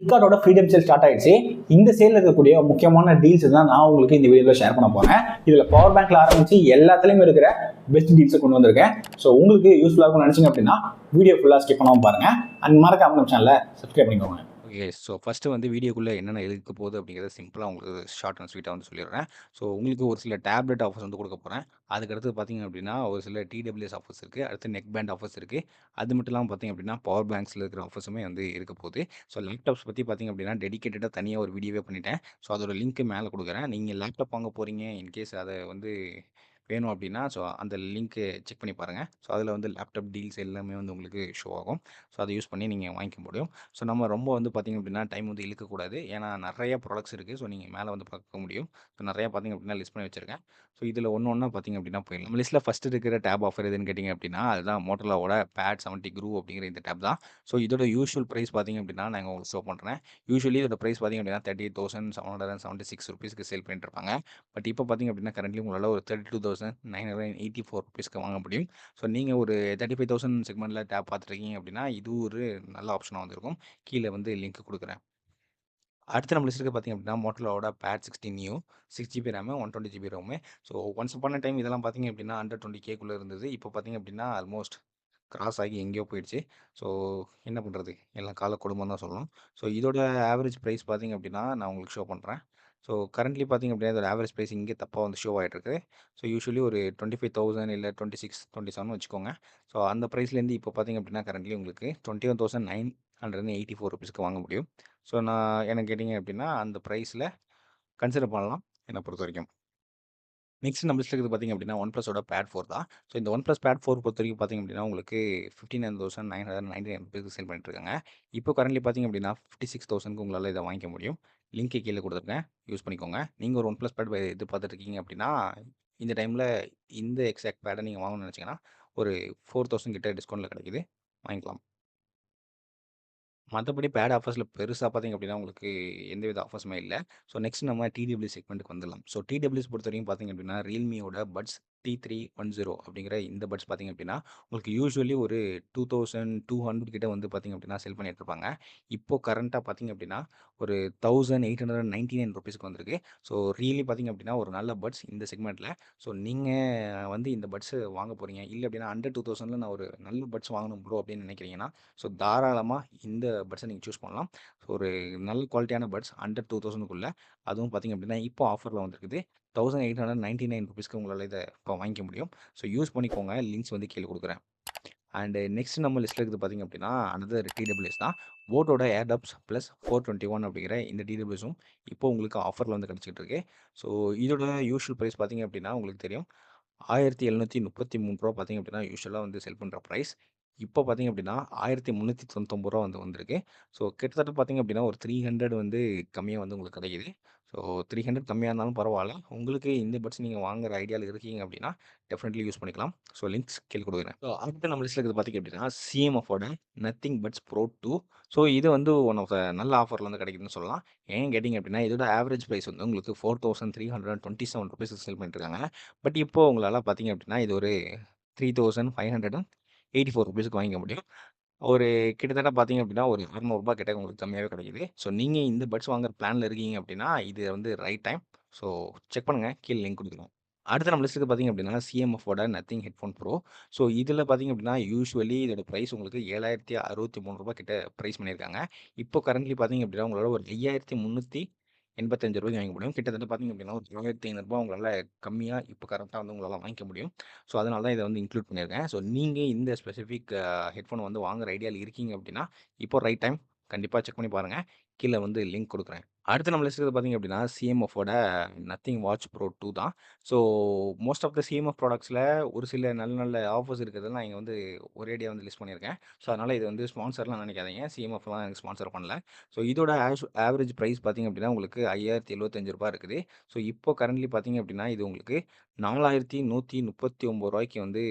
Flipkartோட freedom sale start ஆயிடுச்சு. இந்த சேல்ல இருக்கக்கூடிய முக்கியமான டீல்ஸ் தான் நான் உங்களுக்கு இந்த வீடியோல ஷேர் பண்ண போறேன். இதுல பவர் பேங்க்ல ஆரம்பிச்சு எல்லாத்துலயும் இருக்கிற பெஸ்ட் டீல்ஸ் கொண்டு வந்திருக்கேன். ஸோ உங்களுக்கு யூஸ்ஃபுல்லா இருக்கும்னு நினைச்சீங்க அப்படின்னா வீடியோ ஃபுல்லா ஸ்கிப் பண்ணாம பாருங்க. அண்ட் மறக்காம நம்ம சேனலை சப்ஸ்கிரைப் பண்ணிக்கோங்க. ஓகே. ஸோ ஃபஸ்ட்டு வந்து வீடியோக்குள்ளே என்னென்ன இருக்க போகுது அப்படிங்கிறத சிம்பிளாக உங்களுக்கு ஷார்ட் அண்ட் ஸ்வீட்டாக வந்து சொல்லிடுறேன். ஸோ உங்களுக்கு ஒரு சில டேப்லெட் ஆஃபர்ஸ் வந்து கொடுக்க போகிறேன். அதுக்கடுத்து பார்த்தீங்க அப்படின்னா ஒரு சில டிடபிள்யூஎஸ் ஆஃபர்ஸ் இருக்குது. அடுத்து நெக் பேண்ட் ஆஃபர்ஸ் இருக்குது. அது மட்டும் இல்லாமல் பார்த்தீங்க அப்படின்னா பவர் பேங்க்ஸில் இருக்கிற ஆஃபர்ஸுமே வந்து இருக்க போகுது. ஸோ லேப்டாப்ஸ் பற்றி பார்த்தீங்க அப்படின்னா டெடிகேட்டடாக தனியாக ஒரு வீடியோவே பண்ணிட்டேன். ஸோ அதோட லிங்க் மேலே கொடுக்குறேன். நீங்கள் லேப்டாப் வாங்க போகிறீங்க இன்கேஸ் அதை வந்து வேணும் அப்படின்னா ஸோ அந்த லிங்க்கு செக் பண்ணி பாருங்கள். ஸோ அதில் வந்து லேப்டாப் டீல்ஸ் எல்லாமே வந்து உங்களுக்கு ஷோ ஆகும். ஸோ அதை யூஸ் பண்ணி நீங்கள் வாங்கிக்க முடியும். ஸோ நம்ம ரொம்ப வந்து பார்த்திங்க அப்படின்னா டைம் வந்து இழுக்கக்கூடாது. ஏன்னா நிறைய ப்ராடக்ட்ஸ் இருக்குது. ஸோ நீங்கள் மேலே வந்து பார்க்க முடியும். ஸோ நிறையா பார்த்திங்க அப்படின்னா லிஸ்ட் பண்ணி வச்சுருக்கேன். ஸோ இதில் ஒன்று ஒன்றா பார்த்திங்க அப்படின்னா போயிடலாம். நம்ம லிஸ்ட்டில் ஃபஸ்ட்டு இருக்கிற டேப் ஆஃபர் எதுன்னு கேட்டிங்க அப்படின்னா அதுதான் மோட்டோரோலாவோட பேட் 70 க்ரூ அப்படிங்கிற இந்த டேப் தான். ஸோ இதோட யூஷுவல் ப்ரைஸ் பார்த்திங்க அப்படின்னா நான் உங்களுக்கு ஷோ பண்ணுறேன். யூஷுவலி இதோட ப்ரைஸ் பார்த்திங்க அப்படின்னா 38,776 ருபீஸ்க்கு சேல் பண்ணிட்டு இருப்பாங்க. பட் இப்போ பார்த்திங்க அப்படின்னா கரண்ட்லி உங்களால் ஒரு 32,984 ருபீஸ்க்கு வாங்க முடியும். ஸோ நீங்கள் ஒரு 35,000 செக்மெண்ட்டில் டேப் பார்த்துருக்கீங்க அப்படின்னா இது ஒரு நல்ல ஆப்ஷனாக வந்திருக்கும். கீழே வந்து லிங்க் கொடுக்குறேன். அடுத்து நம்ம லிஸ்ட்டுக்கு பார்த்திங்க அப்படின்னா மோட்டோரோலாவோட pad 16 new 6 GB RAM 120 GB ROM. So once upon time இதெல்லாம் பார்த்திங்க அப்படின்னா அண்டர் 20Kக்குள்ளே இருந்தது. இப்போ பார்த்திங்க அப்படின்னா ஆல்மோஸ்ட் கிராஸ் ஆகி எங்கேயோ போயிடுச்சு. ஸோ என்ன பண்ணுறது, எல்லாம் கால கொடுமைன்னு தான் சொல்லணும். ஸோ இதோட ஆவரேஜ் ப்ரைஸ் பார்த்திங்க அப்படின்னா நான் உங்களுக்கு ஷோ பண்ணுறேன். ஸோ கரண்ட்லி பார்த்திங்க அப்படின்னா இதோட ஆவரேஜ் ப்ரைஸ் இங்கே தப்பாக வந்து ஷோ ஆகிட்டுருக்கு. ஸோ யூஸ்வலி ஒரு 25,000 இல்லை 26, 27 வச்சுக்கோங்க. ஸோ அந்த ப்ரைஸ்லேருந்து இப்போ பார்த்திங்க அப்படின்னா கரண்ட்லி உங்களுக்கு 21,984 ருபீஸ்க்கு வாங்க முடியும். ஸோ நான் என்ன கேட்டிங்க அப்படின்னா அந்த ப்ரைஸில் கன்சிடர் பண்ணலாம் என்னை பொறுத்த வரைக்கும். நெக்ஸ்ட் நம்ம லிஸ்ட்ல இருக்குது பார்த்திங்க அப்படின்னா ஒன் ப்ளஸோட பேட் 4 தான். ஸோ இந்த ஒன் ப்ளஸ் பேட் 4 பொறுத்த வரைக்கும் பார்த்திங்க அப்படின்னா உங்களுக்கு 59,999 ருபீஸ்க்கு சேல் பண்ணிட்டுருக்காங்க. இப்போ கரண்ட்லி பார்த்திங்க அப்படின்னா 56,000க்கு உங்களால் இதை வாங்கிக்க முடியும். லிங்க்கு கீழே கொடுத்துருக்கேன், யூஸ் பண்ணிக்கோங்க. நீங்கள் ஒரு ஒன் ப்ளஸ் பேட் எதிர்பார்த்துட்டு இருக்கீங்க அப்படின்னா இந்த டைமில் இந்த எக்ஸாக்ட் பேடை நீங்கள் வாங்கணும்னு நினச்சிங்கன்னா ஒரு 4,000 கிட்ட டிஸ்கவுண்ட்டில் கிடைக்குது, வாங்கிக்கலாம். மற்றபடி பேட் ஆஃபர்ஸில் பெருசாக பார்த்திங்க அப்படின்னா உங்களுக்கு எந்தவித ஆஃபர்ஸுமே இல்லை. ஸோ நெக்ஸ்ட் நம்ம டிடபிள்யூ செக்மெண்ட்டுக்கு வந்துடலாம். ஸோ டிடபிள்யூஸ் பொறுத்த வரைக்கும் பார்த்திங்க அப்படின்னா ரியல்மியோட பட்ஸ் T310 அப்படிங்கிற இந்த பட்ஸ் பார்த்திங்க அப்படின்னா உங்களுக்கு யூஸ்வலி ஒரு 2,200 கிட்ட வந்து பார்த்திங்க அப்படின்னா செல் பண்ணிட்டு இருப்பாங்க. இப்போது கரண்ட்டாக பார்த்திங்க அப்படின்னா ஒரு 1,899 ருபீஸ்க்கு வந்திருக்கு. ஸோ ரியலி பார்த்திங்க அப்படின்னா ஒரு நல்ல பட்ஸ் இந்த செக்மெண்ட்டில். ஸோ நீங்கள் வந்து இந்த பட்ஸு வாங்க போகிறீங்க இல்லை அப்படின்னா அண்டர் 2,000ல் நான் ஒரு நல்ல பட்ஸ் வாங்கணும் ப்ரோ அப்படின்னு நினைக்கிறீங்கன்னா ஸோ தாராளமாக இந்த பட்ஸை நீங்கள் சூஸ் பண்ணலாம். ஸோ ஒரு நல்ல குவாலிட்டியான பட்ஸ் அண்டர் 2,000க்குள்ள அதுவும் பார்த்திங்க அப்படின்னா இப்போ ஆஃபரில் வந்துருக்குது. 1,899 ருபீஸ்க்கு உங்களால் இதை இப்போ வாங்கிக்க முடியும். ஸோ யூஸ் பண்ணிக்கோங்க, லிங்க்ஸ் வந்து கீழே கொடுக்குறேன். அண்டு நெக்ஸ்ட் நம்ம லிஸ்ட்டில் இருக்குது பார்த்திங்க அப்படின்னா அனதர் டிடபிள்யூஎஸ் தான். போட்டோட ஏர்டப்ஸ் ப்ளஸ் 421 அப்படிங்கிற இந்த டிடபிள்யூஎஸும் இப்போ உங்களுக்கு ஆஃபரில் வந்து கிடச்சிட்டு இருக்கு. ஸோ இதோட யூஷுவல் ப்ரைஸ் பார்த்திங்க அப்படின்னா உங்களுக்கு தெரியும் ரூ. 1,733 பார்த்திங்க அப்படின்னா யூஷுவலாக வந்து செல் பண்ணுற ப்ரைஸ். இப்போ பார்த்திங்க அப்படின்னா ரூ. 1,399 வந்து வந்திருக்கு. ஸோ கிட்டத்தட்ட பார்த்திங்க அப்படின்னா ஒரு 300 வந்து கம்மியாக வந்து உங்களுக்கு கிடைக்குது. ஸோ 300 கம்மியாக இருந்தாலும் பரவாயில்ல. உங்களுக்கு இந்த பட்ஸ் நீங்கள் வாங்குற ஐடியாவில் இருக்கீங்க அப்படின்னா டெஃபினெட்லி யூஸ் பண்ணிக்கலாம். ஸோ லிங்க்ஸ் கீழே கொடுக்குறேன். ஸோ அடுத்து நம்ம லிஸ்ட்டில் இருக்குது பார்த்திங்க அப்படின்னா சிஎம்எஃபோட நத்திங் பட்ஸ் ப்ரோ 2. ஸோ இது வந்து ஒன் ஆஃப் த நல்ல ஆஃபரில் வந்து கிடைக்குதுன்னு சொல்லலாம். ஏன் கேட்டிங்க அப்படின்னா இதோட ஆவரேஜ் ப்ரைஸ் வந்து உங்களுக்கு 4,327 ருபீஸ்க்கு செல் பண்ணிட்டுருக்காங்க. பட் இப்போ உங்களால் பார்த்திங்க அப்படின்னா இது ஒரு 3,584 ருபீஸ்க்கு வாங்கிக்க முடியும். ஒரு கிட்டத்தட்ட பார்த்திங்க அப்படின்னா ஒரு ரூ. 600 கிட்ட உங்களுக்கு கம்மியாகவே கிடைக்குது. ஸோ நீங்கள் இந்த பட்ஸ் வாங்குற பிளானில் இருக்கீங்க அப்படின்னா இது வந்து ரைட் டைம். ஸோ செக் பண்ணுங்கள், கீழே லிங்க் கொடுக்குறோம். அடுத்து நம்ம லிஸ்ட்டுக்கு பார்த்திங்க அப்படின்னா சிஎம்எஃபோட நத்திங் ஹெட்ஃபோன் ப்ரோ. ஸோ இதில் பார்த்திங்க அப்படின்னா யூசுவலி இதோட ப்ரைஸ் உங்களுக்கு ரூ. 7,063 கிட்ட ப்ரைஸ் பண்ணியிருக்காங்க. இப்போ கரண்ட்லி பார்த்திங்க அப்படின்னா உங்களால் ஒரு ரூ. 5,385 வாங்கிக்க முடியும். கிட்டத்தட்ட பார்த்திங்க அப்படின்னா ஒரு ரூ. 1,500 உங்களால் கம்மியாக இப்போ கரெக்டாக வந்து உங்களால் வாங்கிக்க முடியும். ஸோ அதனால தான் இதை வந்து இன்க்ளூட் பண்ணியிருக்கேன். ஸோ நீங்கள் இந்த ஸ்பெசிஃபிக் ஹெட்ஃபோன் வந்து வாங்குற ஐடியாவில் இருக்கீங்க அப்படின்னா இப்போ ரைட் டைம். கண்டிப்பாக செக் பண்ணி பாருங்கள், கீழே வந்து லிங்க் கொடுக்குறேன். அடுத்து நம்ம லிஸ்ட்டில் பார்த்திங்க அப்படின்னா சிஎம்எஃபோட நத்திங் வாட்ச் ப்ரோ 2 தான். So most of the CMF ப்ராடக்ட்ஸில் ஒரு சில நல்ல நல்ல ஆஃபர்ஸ் இருக்கிறத நான் இங்கே வந்து ஒரேடியாக வந்து லிஸ்ட் பண்ணியிருக்கேன். ஸோ அதனால் இது வந்து ஸ்பான்சர்லாம் நினைக்காதீங்க, சிஎம்எஃப்லாம் எனக்கு ஸ்பான்சர் பண்ணல. ஸோ இதோட ஆவரேஜ் ப்ரைஸ் பார்த்திங்க அப்படின்னா உங்களுக்கு ரூ. 5,075 இருக்குது. ஸோ இப்போ கரண்ட்லி பார்த்திங்க அப்படின்னா இது உங்களுக்கு ரூ. 4,139 வந்து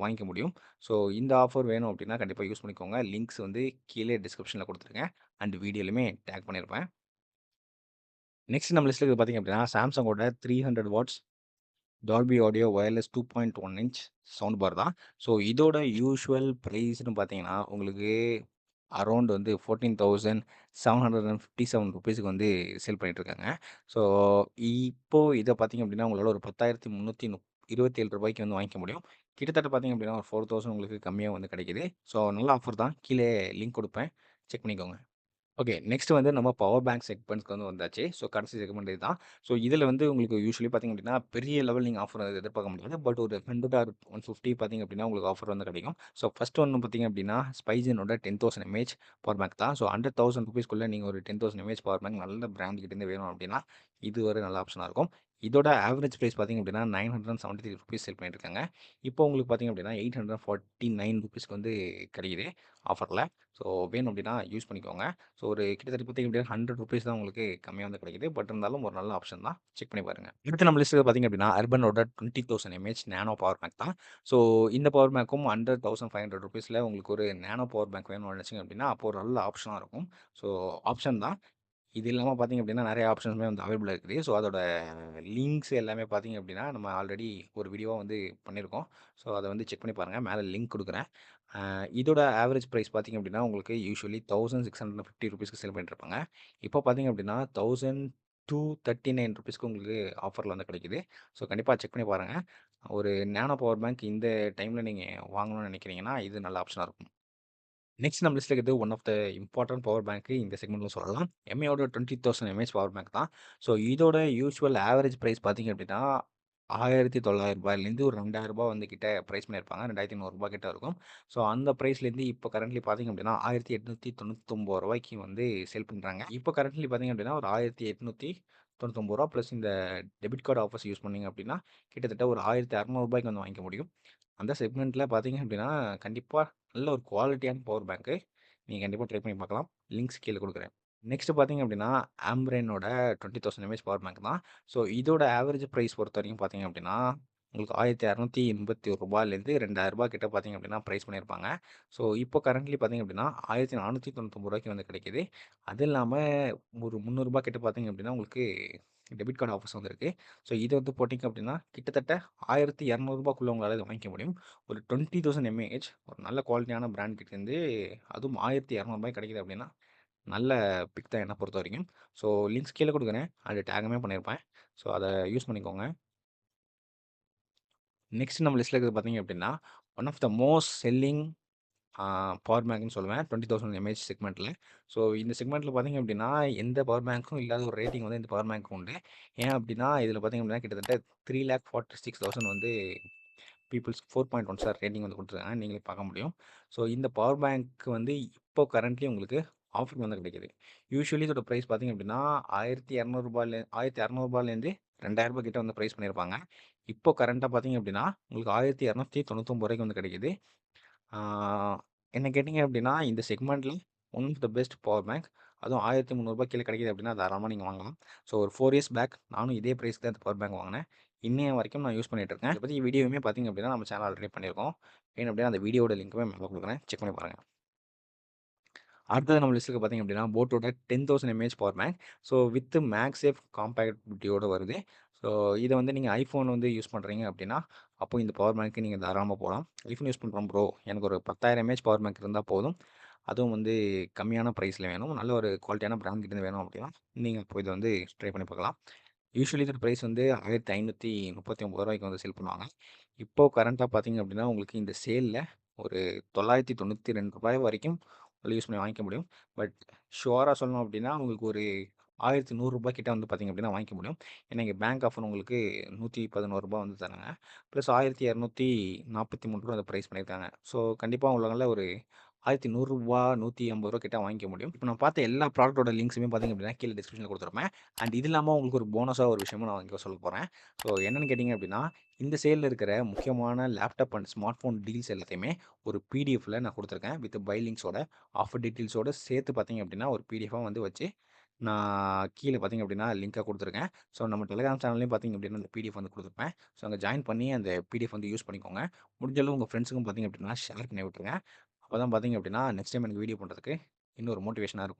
வாங்கிக்க முடியும். ஸோ இந்த ஆஃபர் வேணும் அப்படின்னா கண்டிப்பாக யூஸ் பண்ணிக்கோங்க. லிங்க்ஸ் வந்து கீழே டிஸ்கிரிப்ஷனில் கொடுத்துருக்கேன் அண்ட் வீடியோலையுமே டேக் பண்ணியிருப்பேன். நெக்ஸ்ட் நம்ம லிஸ்ட்டில் இருக்குது பார்த்திங்க அப்படின்னா சாம்சங்கோட 300 watts Dolby audio wireless 2.1 inch sound bar தான். ஸோ இதோட யூஷுவல் ப்ரைஸ்னு பார்த்தீங்கன்னா உங்களுக்கு அரவுண்ட் வந்து 14,757 ரூபீஸ்க்கு வந்து சேல் பண்ணிட்டுருக்காங்க. ஸோ, இப்போ இத பார்த்தீங்க அப்படின்னா, உங்களால ஒரு ரூ. 10,327 வந்து வாங்கிக்க முடியும். கிட்டத்தட்ட பார்த்தீங்க அப்படின்னா, ஒரு 4,000 உங்களுக்கு கம்மியா வந்து கிடைக்குது. ஸோ, நல்ல ஆஃபர் தான். கீழே லிங்க் குடுப்பேன். செக் பண்ணிக்கோங்க. ஓகே. நெக்ஸ்ட் வந்து நம்ம பவர் பேங்க் செக்மெண்ட்ஸ்க்கு வந்து வந்தாச்சு. ஸோ, கடைசி செக்மெண்ட் இதுதான். ஸோ, இதில வந்து உங்களுக்கு யூசுவலி பார்த்தீங்க அப்படின்னா, பெரிய லெவல் நீங்க ஆஃபர் எதிர்பார்க்க முடியாது. பட் ஒரு 100 ஆர் 150 பார்த்தீங்க அப்படின்னா, உங்களுக்கு ஆஃபர் வந்து கிடைக்கும். ஸோ, ஃபர்ஸ்ட் ஒன்னு பார்த்தீங்க அப்படின்னா, ஸ்பைஜனோட 10,000 எம்ஏஹெச் பவர் பேங்க் தான். ஸோ, அண்டர் ₹100,000க்குள்ள நீங்க ஒரு 10,000 எம்ஏஹெச் பவர் பேங்க் நல்ல பிராண்ட் கிட்டேருந்து வேணும் அப்படின்னா, இது ஒரு நல்ல ஆப்ஷனா இருக்கும். இதோட ஆவரேஜ் பிரைஸ் பார்த்தீங்க அப்படின்னா, ₹973 சேல் பண்ணிட்டு இருக்காங்க. இப்போ உங்களுக்கு பார்த்தீங்க அப்படின்னா, ₹849க்கு வந்து கிடைக்குது ஆஃபர்ல. ஸோ, வேணும் அப்படின்னா யூஸ் பண்ணிக்கோங்க. ஸோ, ஒரு கிட்டத்தட்ட பார்த்தீங்க அப்படின்னா ₹100 தான் உங்களுக்கு கம்மியா வந்து கிடைக்குது. பட் இருந்தாலும் ஒரு நல்ல ஆப்ஷன் தான். செக் பண்ணி பாருங்க. அடுத்து நம்ம லிஸ்ட்ல பார்த்தீங்க அப்படின்னா, அர்பனோட 20,000 எம்ஏஹெச் நானோ பவர் பேங்க் தான். ஸோ, இந்த பவர் பேங்க்கும் அண்டர் ₹1,500ல உங்களுக்கு ஒரு நானோ பவர் பேங்க் வேணும்னு நினைச்சீங்க அப்படின்னா, அப்போ ஒரு நல்ல ஆப்ஷனா இருக்கும். ஸோ, ஆப்ஷன் தான். இது இல்லாம பார்த்தீங்க அப்படின்னா, நெறைய ஆப்ஷன்ஸுமே வந்து அவைலபிளா இருக்குது. ஸோ, அதோட லிங்க்ஸ் எல்லாமே பார்த்தீங்க அப்படின்னா, நம்ம ஆல்ரெடி ஒரு வீடியோவா வந்து பண்ணியிருக்கோம். ஸோ, அத வந்து செக் பண்ணி பாருங்க. மேல லிங்க் குடுக்குறேன். இதோட ஆவரேஜ் பிரைஸ் பார்த்தீங்க அப்படின்னா, உங்களுக்கு யூசுவலி ₹1,650க்கு சேல் பண்ணிட்டுருப்பாங்க. இப்போ பார்த்தீங்க அப்படின்னா, ₹1,239க்கு உங்களுக்கு ஆஃபர்ல வந்து கிடைக்குது. ஸோ, கண்டிப்பா செக் பண்ணி பாருங்க. ஒரு நானோ பவர் பேங்க் இந்த டைம்ல நீங்க வாங்கணும்னு நினைக்கிறீங்கன்னா, இது நல்ல ஆப்ஷனா இருக்கும். நெக்ஸ்ட் நம்ம லிஸ்ட்ல இருக்கிறது one of the important power bank இந்த செக்மெண்ட்ல சொல்லலாம். எம்ஐயோட 20,000 எம்ஏஹெச் பவர் பேங்க் தான். ஸோ, இதோட யூசுவல் ஆவரேஜ் பிரைஸ் பார்த்தீங்க அப்படின்னா, ரூ. 1,900லேருந்து ஒரு ரூ. 2,000 வந்து கிட்ட பிரைஸ் பண்ணியிருப்பாங்க. ரூ. 2,800 கிட்ட இருக்கும். ஸோ, அந்த பிரைஸ்லேருந்து இப்போ கரண்ட்லி பார்த்தீங்க அப்படின்னா, ரூ. 1,899 வந்து சேல் பண்றாங்க. இப்போ கரண்ட்லி பார்த்தீங்க அப்படின்னா, ஒரு ரூ. 1,899 பிளஸ் இந்த டெபிட் கார்டு ஆஃபர்ஸ் யூஸ் பண்ணீங்க அப்படின்னா, கிட்டத்தட்ட ஒரு ரூ. 1,600 வந்து வாங்கிக்க முடியும். அந்த செக்மெண்ட்ல பார்த்தீங்க அப்படின்னா, கண்டிப்பா நல்ல ஒரு குவாலிட்டியான பவர் பேங்க்கு. நீங்க கண்டிப்பா ட்ரை பண்ணி பார்க்கலாம். லிங்க்ஸ் கீழ குடுக்குறேன். நெக்ஸ்ட் பார்த்தீங்க அப்படின்னா, ஆம்பரேனோட 20,000 எம்ஏஹெச் பவர் பேங்க் தான். ஸோ, இதோட ஆவரேஜ் பிரைஸ் பொறுத்தவரைக்கும் பார்த்தீங்க அப்படின்னா, உங்களுக்கு ரூ. 1,681லேருந்து ரூ. 2,000 கிட்ட பார்த்தீங்க அப்படின்னா, பிரைஸ் பண்ணியிருப்பாங்க. ஸோ, இப்போ கரண்ட்லி பார்த்தீங்க அப்படின்னா, ரூ. 1,499 வந்து கிடைக்குது. அது இல்லாம ஒரு ரூ. 300 கிட்ட பார்த்தீங்க அப்படின்னா, உங்களுக்கு டெபிட் கார்டு ஆஃபர்ஸ் வந்திருக்கு. ஸோ, இத வந்து போட்டீங்க அப்படின்னா, கிட்டத்தட்ட ரூ. 1,200க்குள்ள உங்களால இத வாங்கிக்க முடியும். ஒரு 20,000 எம்ஏஹெச் ஒரு நல்ல குவாலிட்டியான பிராண்ட் கிட்டேருந்து அதுவும் ரூ. 1,200 கிடைக்குது அப்படின்னா, நல்ல பிக் தான் என்ன பொறுத்தவரைக்கும். ஸோ, லிங்க்ஸ் கீழ குடுக்குறேன். அது டேகுமே பண்ணியிருப்பேன். ஸோ, அத யூஸ் பண்ணிக்கோங்க. நெக்ஸ்ட் நம்ம லிஸ்ட்ல இருக்கிறது பார்த்தீங்க அப்படின்னா, one of the most selling power பேங்க்ன்னு சொல்லுவேன். 20,000 எம்ஏஹெச் செக்மெண்ட்ல. ஸோ, இந்த செக்மெண்ட்ல பார்த்தீங்க அப்படின்னா, எந்த பவர் பேங்க்கும் இல்லாத ஒரு ரேட்டிங் வந்து இந்த பவர் பேங்க்க்கு உண்டு. ஏன் அப்படின்னா, இதில பார்த்தீங்க அப்படின்னா, கிட்டத்தட்ட 3,46,000 வந்து பீப்பிள்ஸ் 4.1 ஸ்டார் ரேட்டிங் வந்து குடுத்துருக்காங்க. நீங்களே பார்க்க முடியும். ஸோ, இந்த பவர் பேங்க் வந்து இப்போ கரண்ட்லி உங்களுக்கு ஆஃபர் வந்து கிடைக்குது. யூசுவலி இதோட பிரைஸ் பார்த்தீங்க அப்படின்னா, ரூ. 1,200லேருந்து ரூ. 2,000 கிட்ட வந்து பிரைஸ் பண்ணியிருப்பாங்க. இப்போ கரண்ட்டா பார்த்தீங்க அப்படின்னா, உங்களுக்கு ரூ. 1,299 வந்து கிடைக்குது. ஆ என்ன கேட்டீங்க அப்படின்னா, இந்த செக்மெண்ட்ல one of the best power bank. அதுவும் ரூ. 1,300 கீழ கிடைக்குது அப்படின்னா, தாராளமா நீங்க வாங்கலாம். ஸோ, ஒரு 4 இயர்ஸ் பேக் நானும் இதே பிரைஸ்க்கு தான் இந்த பவர் பேங்க் வாங்குனேன். இன்னைய வரைக்கும் நான் யூஸ் பண்ணிட்டு இருக்கேன். இத பத்தி வீடியோவுமே பார்த்தீங்க அப்படின்னா, நம்ம சேனல் ஆல்ரெடி பண்ணியிருக்கோம். வேணும் அப்படின்னா அந்த வீடியோவோட லிங்க்குமே மேல குடுக்குறேன். செக் பண்ணி பாருங்க. அடுத்தது நம்ம லிஸ்ட்ல பார்த்தீங்க அப்படின்னா, போட்டோட 10,000 mAh power bank. So, with MagSafe காம்பேட்டிபிலிட்டியோட வருது. ஸோ, இத வந்து நீங்க iPhone வந்து யூஸ் பண்றீங்க அப்படின்னா, அப்போ இந்த பவர் பேங்க்க நீங்க தாராளமா போலாம். iPhone யூஸ் பண்றோம் ப்ரோ. எனக்கு ஒரு 10,000 எம்ஏஹெச் பவர் பேங்க் இருந்தா போதும். அதுவும் வந்து கம்மியான பிரைஸ்ல வேணும். நல்ல ஒரு குவாலிட்டியான பிராண்ட் கிட்ட இருந்து வேணும் அப்படின்னா, நீங்க இப்போ இத வந்து ட்ரை பண்ணி பார்க்கலாம். யூசுவலி இதோட பிரைஸ் வந்து ரூ. 1,539 வந்து சேல் பண்ணுவாங்க. இப்போ கரண்ட்டா பார்த்தீங்க அப்படின்னா, உங்களுக்கு இந்த சேல்ல ஒரு ரூ. 992 வரைக்கும் யூஸ் பண்ணி வாங்கிக்க முடியும். பட் ஷுவரா சொல்லணும் அப்படின்னா, உங்களுக்கு ஒரு ரூ. 1,100 கிட்ட வந்து பார்த்தீங்க அப்படின்னா வாங்கிக்க முடியும். ஏன்னா, இங்க பேங்க் ஆஃபர் உங்களுக்கு ரூ. 111 வந்து தராங்க. பிளஸ் ரூ. 1,243 அந்த பிரைஸ் பண்ணியிருக்காங்க. ஸோ, கண்டிப்பா உங்களால ஒரு ரூ. 1,100 ரூ. 150 கிட்ட வாங்கிக்க முடியும். இப்போ நான் பார்த்த எல்லா ப்ராடக்ட்டோட லிங்க்ஸுமே பார்த்தீங்க அப்படின்னா, கீழ டிஸ்கிரிப்ஷன்ல குடுத்துருப்பேன். அண்ட் இது இல்லாம உங்களுக்கு ஒரு போனஸா ஒரு விஷயமும் நான் இங்க சொல்லப் போறேன். ஸோ, என்னன்னு கேட்டீங்க அப்படின்னா, இந்த சேல்ல இருக்கிற முக்கியமான laptop and smart phone deals எல்லாத்தையுமே ஒரு பிடிஎஃப்ல நான் குடுத்துருக்கேன். வித் பை லிங்க்ஸோட, ஆஃபர் டீட்டெயில்ஸோட சேர்த்து பார்த்தீங்க அப்படின்னா, ஒரு பிடிஎஃபா வந்து வச்சு நான் கீழ பார்த்தீங்க அப்படின்னா, லிங்க்கா குடுத்துருக்கேன். ஸோ, நம்ம டெலிகிராம் சேனல்லயும் பார்த்தீங்க அப்படின்னா, அந்த பிடிஎஃப் வந்து குடுத்துருப்பேன். ஸோ, அங்க ஜாயின் பண்ணி அந்த பிடிஎஃப் வந்து யூஸ் பண்ணிக்கோங்க. முடிஞ்ச அளவு உங்க ஃப்ரெண்ட்ஸுக்கும் பார்த்தீங்க அப்படின்னா, ஷேர் பண்ணி விட்டுருங்க. அப்பதான் பார்த்தீங்க அப்படின்னா, நெக்ஸ்ட் டைம் எனக்கு வீடியோ பண்றதுக்கு இன்னொரு மோட்டிவேஷனா இருக்கும்.